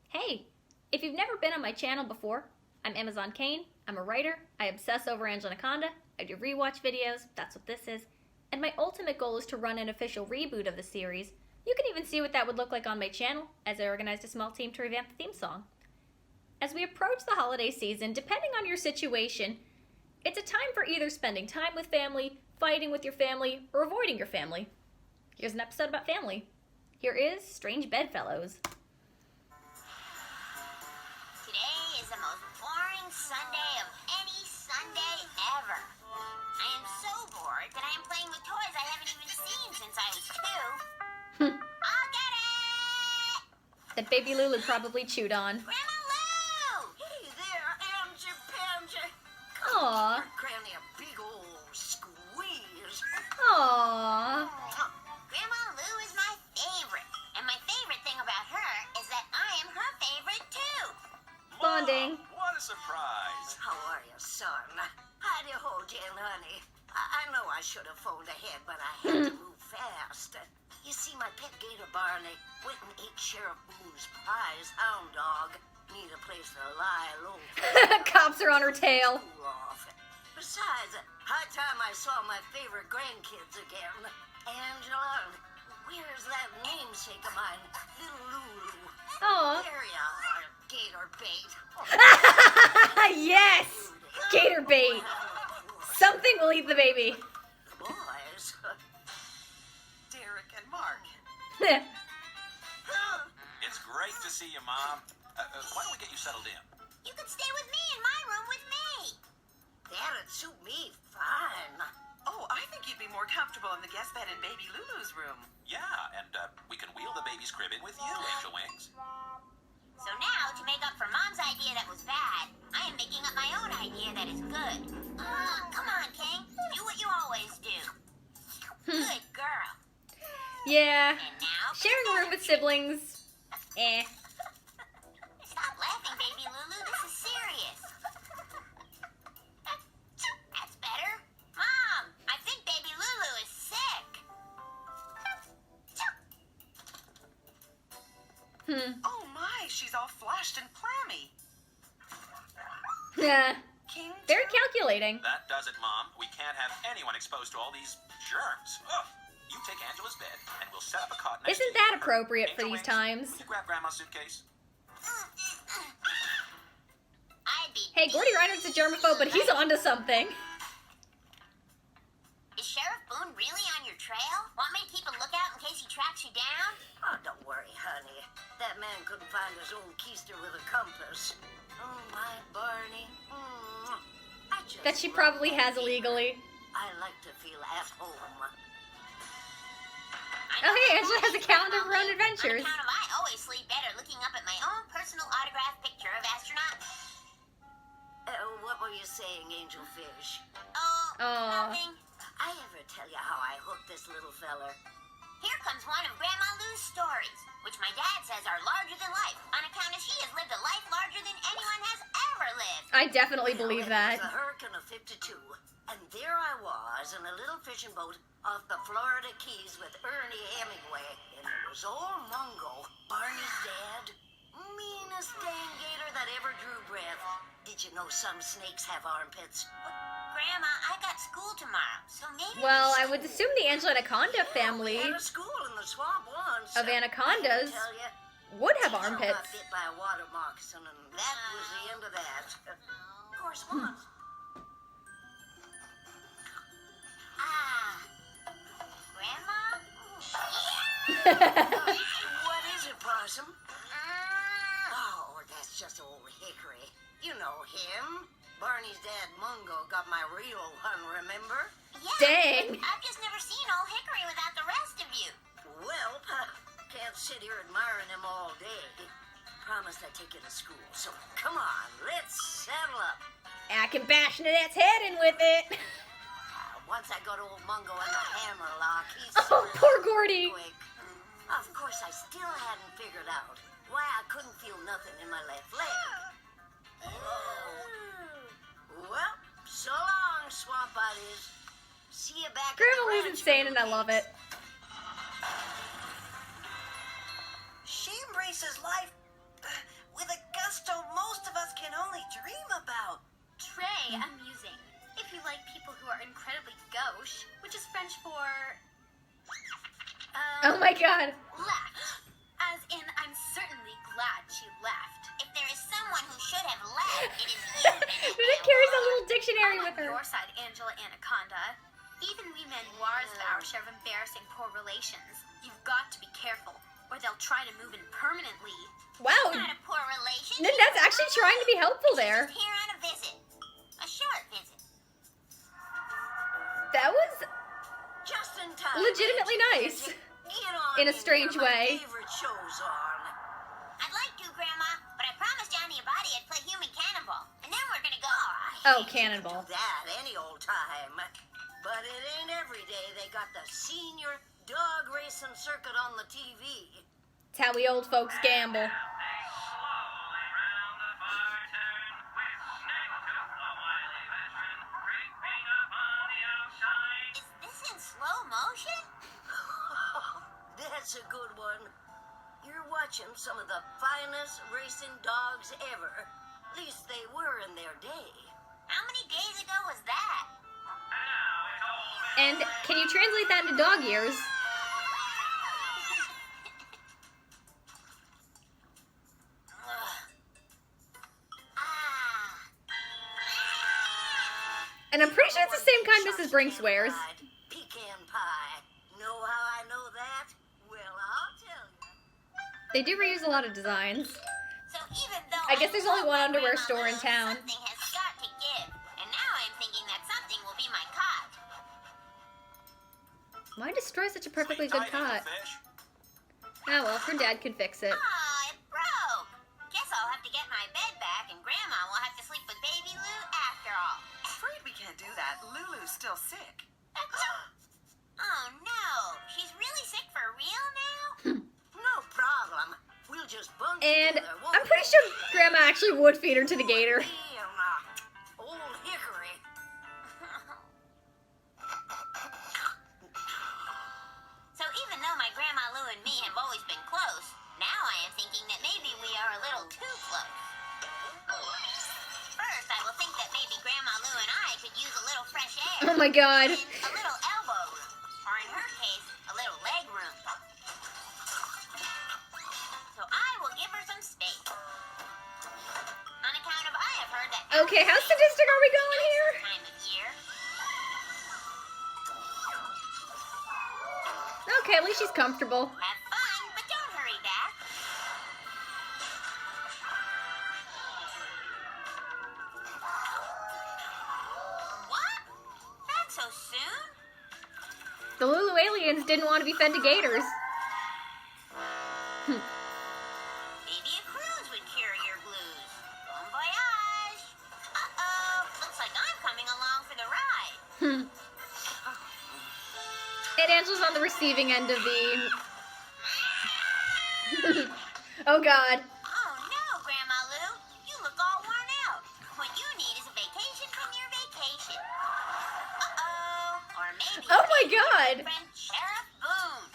Hey, if you've never been on my channel before, I'm AmazzonKane. I'm a writer. I obsess over Anaconda. I do rewatch videos. That's what this is. And my ultimate goal is to run an official reboot of the series. You can even see what that would look like on my channel, as I organized a small team to revamp the theme song. As we approach the holiday season, depending on your situation, it's a time for either spending time with family, fighting with your family, or avoiding your family. Here's an episode about family. Here is Strange Bedfellows. Today is the most boring Sunday of any Sunday ever. I am so bored that I am playing with toys I haven't even seen since I was 2. I'll get it! That baby Lulu probably chewed on. Grandma Lou! Hey there, Amja Pamja. Aww. Granny, a big old squeeze. Aww. Grandma Lou is my favorite. And my favorite thing about her is that I am her favorite too. Bonding. Mom, what a surprise. How are you, son? Howdy ho, Jen, honey. I know I should have phoned ahead, but I had to move fast. You see, my pet gator Barney went and ate Sheriff Boone's prize hound dog. Need a place to lie low. Cops are on her tail. Cool off. Besides, high time I saw my favorite grandkids again. Angela, where's that namesake of mine, little Lulu? Aw. There you are, gator bait. Yes! Gator bait. Something will eat the baby. The boys. Derek and Mark. It's great to see you, Mom. Why don't we get you settled in? You could stay with me in my room with me. That'd suit me fine. Oh, I think you'd be more comfortable in the guest bed in baby Lulu's room. Yeah, and we can wheel the baby's crib in with you, Angel Wings. So now, to make up for Mom's idea that was bad, I am making up my own idea that is good. Come on, King. Do what you always do. Good girl. Yeah. And now, Sharing a room with siblings. Eh. Stop laughing, baby Lulu. This is serious. That's better. Mom, I think baby Lulu is sick. Oh my, she's all flushed and clammy. Yeah. King, Very too? calculating. That does it, Mom. We can't have anyone exposed to all these germs. Ugh. You take Angela's bed, and we'll set up a cot next Isn't to you. that appropriate for Angel these Wings, times? Will you grab Grandma's suitcase? I'd be. Hey, Gordy Reinert's a germaphobe, but he's onto something. Is Sheriff Boone really on your trail? Want me to keep a lookout in case he tracks you down? Oh, don't worry, honey. That man couldn't find his old keister with a compass. Oh, my Barney. I just That she love probably that has gator. illegally. I like to feel at home. Oh, hey, Angela has a calendar of her own adventures. On account of I always sleep better looking up at my own personal autographed picture of astronaut. What were you saying, Angel Fish? Oh, Aw. nothing. I ever tell you how I hooked this little feller? Here comes one of Grandma Lou's stories, which my dad says are larger than life, on account of she has lived a life larger than anyone has ever lived. I definitely believe It that. was the hurricane of 52, and there I was in a little fishing boat off the Florida Keys with Ernie Hemingway, and it was old Mungo, Barney's dad, meanest dang gator that ever drew breath. Did you know some snakes have armpits? Grandma, I got school tomorrow, so maybe. Well, I would assume the Anaconda family We had a school in the swamp once. of anacondas I tell ya, would have Tito got armpits. bit by a water moccasin, and that was the end of that. Of course, once. Grandma? What is it, Possum? Oh, that's just old Hickory. You know him. Barney's dad, Mungo, got my real one, remember? Yeah. Dang. I've just never seen old Hickory without the rest of you. Well, can't sit here admiring him all day. Promised I'd take you to school, so come on, let's saddle up. Acting passionate, that's heading with it. Once I got old Mungo in the hammer lock, he's Oh, poor Gordy. quick. Of course, I still hadn't figured out why I couldn't feel nothing in my left leg. Oh. Well, so long, swamp buddies. See you back. Grandma at the Lou's ranch, insane, and I little love it. She embraces life milestone most of us can only dream about. Très amusing. If you like people who are incredibly gauche, which is French for... Oh my god. left. As in, I'm certainly glad she left. If there is someone who should have left, it is you. It carries a little dictionary I'm with on her. your side, Angela Anaconda. Even we men noirs have our share of embarrassing poor relations. You've got to be careful, or they'll try to move in permanently. Wow. Not a poor relation. Nanette's actually trying to be helpful there. She's here on a visit. A short visit. That was Just in time. legitimately nice. Get on In a strange here, my way. favorite show's on. I'd like to, Grandma, but I promised Johnny Abadi I'd play human cannonball. And then we're gonna go. Oh, cannonball. That any old time. But it ain't every day they got the senior dog racing circuit on the TV. It's how we old folks gamble. Is this in slow motion? That's a good one. You're watching some of the finest racing dogs ever. At least they were in their day. How many days ago was that? And can you translate that into dog ears? Ah. And I'm pretty sure it's the same kind Mrs. Brinks wears. Pecan pie. Know how I know that? Well, I'll tell you. They do reuse a lot of designs. So even though I guess there's only love one my underwear Grandma store in Lou, town. Something has got to give. And now I'm thinking that something will be my cot. Why destroy such a perfectly good Sleep tight, cot? little fish. Oh well, her dad could fix it. Aw, it broke. Guess I'll have to get my bed back and Grandma will have to sleep with Baby Lou after all. Afraid we can't do that. Lulu's still sick. Oh no, she's really sick for real now? No problem. We'll just bunk And together, won't I'm pretty we? sure Grandma actually would feed her to the gator. Me and, Old Hickory. So even though my Grandma Lou and me have always been close, now I am thinking that maybe we are a little too close. First, I will think that maybe Grandma Lou and I could use a little fresh air. Oh my god. And a little elbow room. Or in her case, a little leg room. So I will give her some space. On account of I have heard that... Okay, how sadistic are we going here? ...time of year. Okay, at least she's comfortable. Have fun, but don't hurry back. What? Back so soon? The Lulu aliens didn't want to be fed to gators. Maybe a cruise would cure your blues. Bon voyage. Uh-oh. Looks like I'm coming along for the ride. And Angela's on the receiving end of the... Oh god. Oh no, Grandma Lou. You look all worn out. What you need is a vacation from your vacation. Uh-oh. Or maybe... Oh my god. friend Sheriff Boone.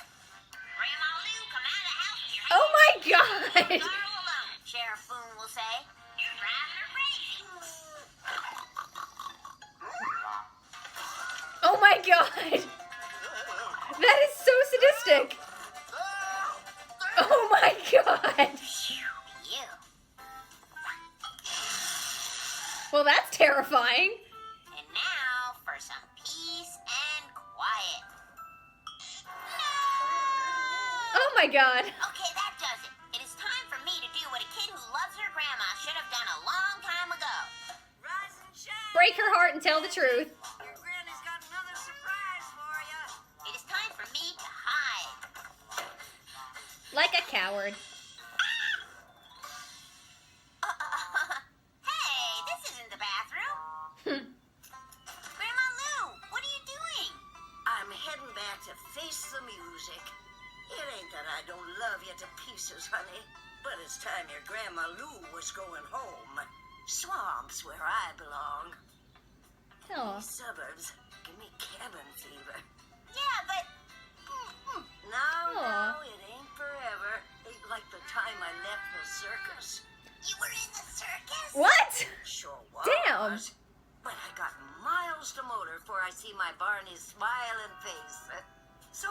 Grandma Lou, come out of the house with your Oh my god. Sorrow alone, Sheriff Boone will say. You're driving her crazy. Oh my god. That is so sadistic. Oh my god. You. Well, that's terrifying. And now for some peace and quiet. Oh my god. Okay, that does it. It is time for me to do what a kid who loves her grandma should have done a long time ago. Rise and shine. Break her heart and tell the truth. Your granny's got another surprise for you. It is time for me to hide. Like a coward. Hey, this isn't the bathroom. Grandma Lou, what are you doing? I'm heading back to face the music. It ain't that I don't love you to pieces, honey, but it's time your Grandma Lou was going home. Swamps where I belong. Oh. These suburbs give me cabin fever. Yeah, but No, it ain't forever. Ain't like the time I left the circus. you were in the was. But I got miles to motor before I see my Barney's smiling face. So,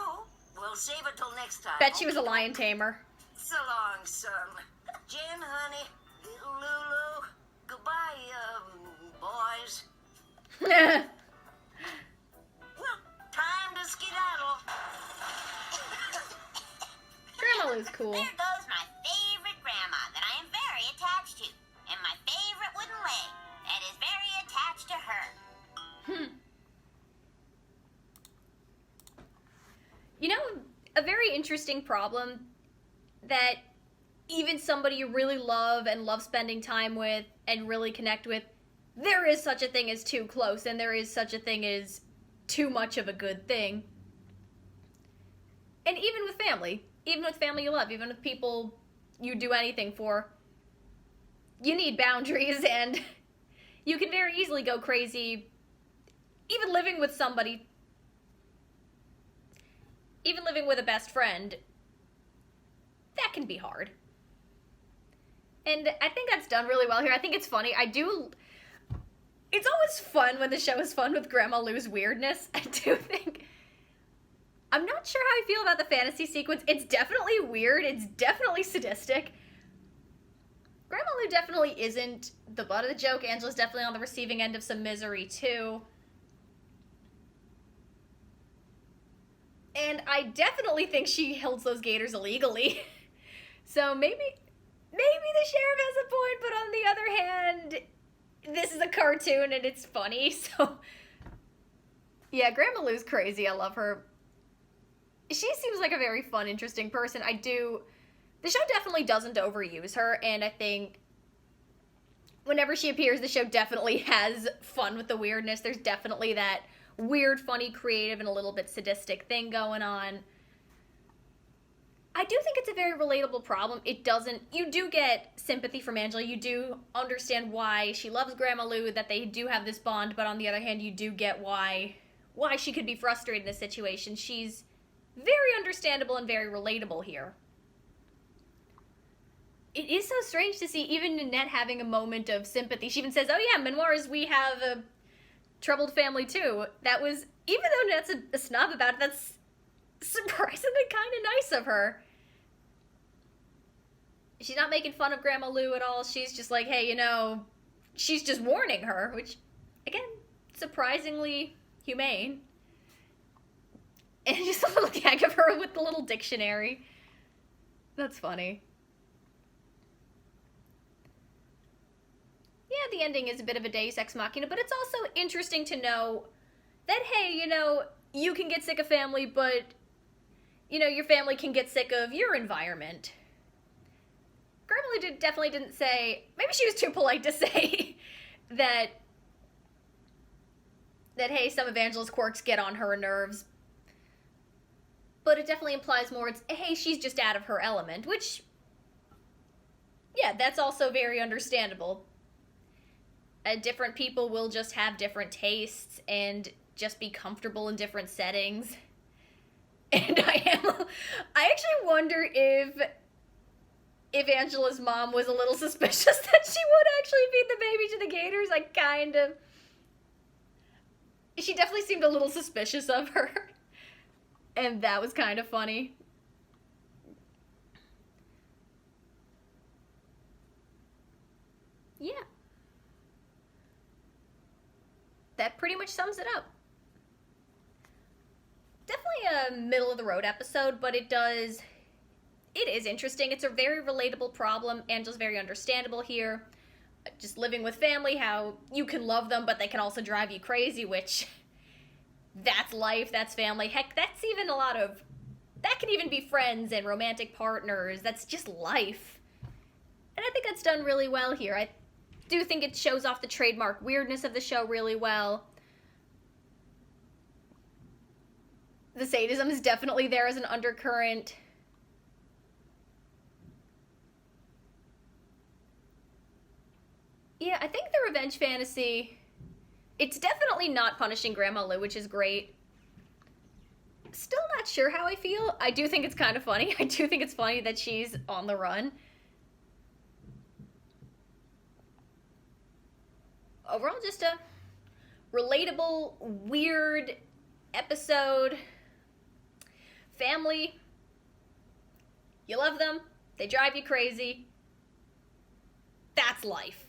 we'll save it till next time. Bet she was a lion tamer. So long, son. Jen, honey, little Lulu. Goodbye, boys. Well, time to skedaddle. Grandma Lou's cool. There goes my favorite grandma that I am very attached to. And my favorite wooden leg that is very attached to her. You know, a very interesting problem that even somebody you really love and love spending time with and really connect with, there is such a thing as too close, and there is such a thing as too much of a good thing. And even with family you love, even with people you do anything for, you need boundaries, and you can very easily go crazy. Even living with somebody, even living with a best friend, that can be hard. And I think that's done really well here. I think it's funny. It's always fun when the show is fun with Grandma Lou's weirdness. I do think. I'm not sure how I feel about the fantasy sequence. It's definitely weird. It's definitely sadistic. Grandma Lou definitely isn't the butt of the joke. Angela's definitely on the receiving end of some misery, too. And I definitely think she holds those gators illegally. So maybe the sheriff has a point, but on the other hand, this is a cartoon and it's funny, so... Yeah, Grandma Lou's crazy. I love her. She seems like a very fun, interesting person. The show definitely doesn't overuse her, and I think whenever she appears, the show definitely has fun with the weirdness. There's definitely that weird, funny, creative, and a little bit sadistic thing going on. I do think it's a very relatable problem. You do get sympathy from Angela. You do understand why she loves Grandma Lou, that they do have this bond, but on the other hand, you do get why she could be frustrated in this situation. She's very understandable and very relatable here. It is so strange to see even Nanette having a moment of sympathy. She even says, oh yeah, memoirs, we have a troubled family too. That was, even though Nanette's a snob about it, that's surprisingly kind of nice of her. She's not making fun of Grandma Lou at all. She's just like, hey, she's just warning her, which, again, surprisingly humane. And just a little gag of her with the little dictionary. That's funny. Yeah, the ending is a bit of a deus ex machina, but it's also interesting to know that, hey, you can get sick of family, but, your family can get sick of your environment. Grandma Lou definitely didn't say, maybe she was too polite to say that, hey, some of Angela's quirks get on her nerves. But it definitely implies more, hey, she's just out of her element, which, yeah, that's also very understandable. Different people will just have different tastes and just be comfortable in different settings. And I actually wonder if Angela's mom was a little suspicious that she would actually feed the baby to the gators. She definitely seemed a little suspicious of her. And that was kind of funny. Yeah. That pretty much sums it up. Definitely a middle-of-the-road episode, but it is interesting. It's a very relatable problem. Angela's very understandable here. Just living with family, how you can love them, but they can also drive you crazy, which... That's life, that's family. Heck, that's even that can even be friends and romantic partners. That's just life. And I think that's done really well here. I do think it shows off the trademark weirdness of the show really well. The sadism is definitely there as an undercurrent. Yeah, I think the revenge fantasy... It's definitely not punishing Grandma Lou, which is great. Still not sure how I feel. I do think it's kind of funny. I do think it's funny that she's on the run. overall, just a relatable, weird episode. Family, you love them, they drive you crazy. That's life.